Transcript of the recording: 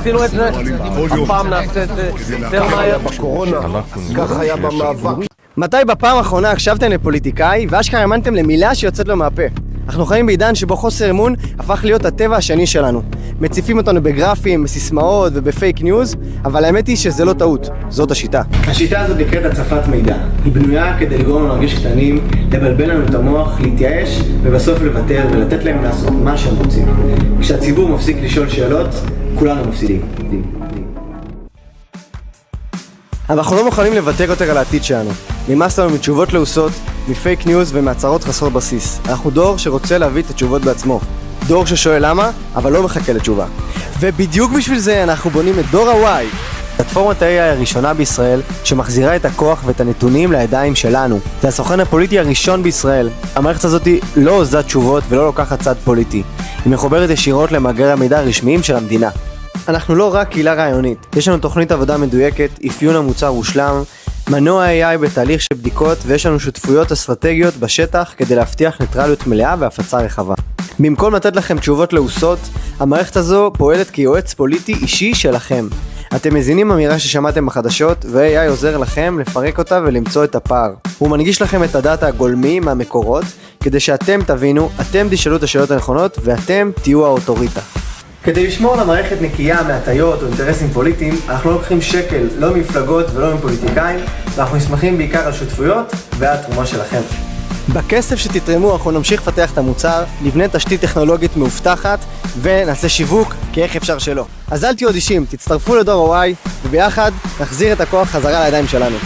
עשינו את זה, הפעם נעשה את זה יותר מהר. בקורונה, כך היה במאבק. מתי בפעם האחרונה הקשבתם לפוליטיקאי ואשכרה האמנתם למילה שיוצאת לו מהפה? אנחנו חיים בעידן שבו חוסר אמון הפך להיות הטבע השני שלנו. מציפים אותנו בגרפים, בסיסמאות ובפייק ניוז, אבל האמת היא שזה לא טעות, זאת השיטה. השיטה הזאת נקראת הצפת מידע. היא בנויה כדי לגרום לנו להרגיש קטנים, לבלבל לנו את המוח, להתייאש ובסוף לוותר ולתת להם לעשות מה שהם רוצים. כשהציבור מפסיק לשאול שאלות, כולנו מפסידים. אבל אנחנו לא מוכנים לוותר יותר על העתיד שלנו. נמאס לנו מתשובות לעוסות, מפייק ניוז ומהצהרות חסרות בסיס. אנחנו דור שרוצה להביא את התשובות בעצמו. דור ששואל למה, אבל לא מחכה לתשובה. ובדיוק בשביל זה אנחנו בונים את דור ה-Y. פלטפורמת ה-AI הראשונה בישראל שמחזירה את הכוח ואת הנתונים לידיים שלנו. זה הסוכן הפוליטי הראשון בישראל. המערכת הזאת לא עושה תשובות ולא לוקחת צד פוליטי. היא מחוברת ישירות למאגרי המידע הרשמיים של המדינה. אנחנו לא רק קהילה רעיונית, יש לנו תוכנית עבודה מדויקת, אפיון המוצר הושלם, מנוע AI בתהליך של בדיקות ויש לנו שותפויות אסטרטגיות בשטח כדי להבטיח ניטרליות מלאה והפצה רחבה. במקום לתת לכם תשובות לעוסות, המערכת הזו פועלת כיועץ פוליטי אישי שלכם. אתם מזינים אמירה ששמעתם בחדשות ו-AI עוזר לכם לפרק אותה ולמצוא את הפער. הוא מנגיש לכם את הדאטה הגולמי מהמקורות כדי שאתם תבינו, אתם תשאלו את השאלות הנכונות ואתם תהיו האוטוריטה. כדי לשמור על המערכת נקייה מהטיות או אינטרסים פוליטיים, אנחנו לא לוקחים שקל, לא ממפלגות ולא מפוליטיקאים, ואנחנו נסמכים בעיקר על שותפויות ועל התרומה שלכם. בכסף שתתרמו אנחנו נמשיך לפתח את המוצר, נבנה תשתית טכנולוגית מאובטחת ונעשה שיווק כי איך אפשר שלא. אז אל תהיו אדישים, תצטרפו לדור ה-Y וביחד נחזיר את הכוח חזרה לידיים שלנו.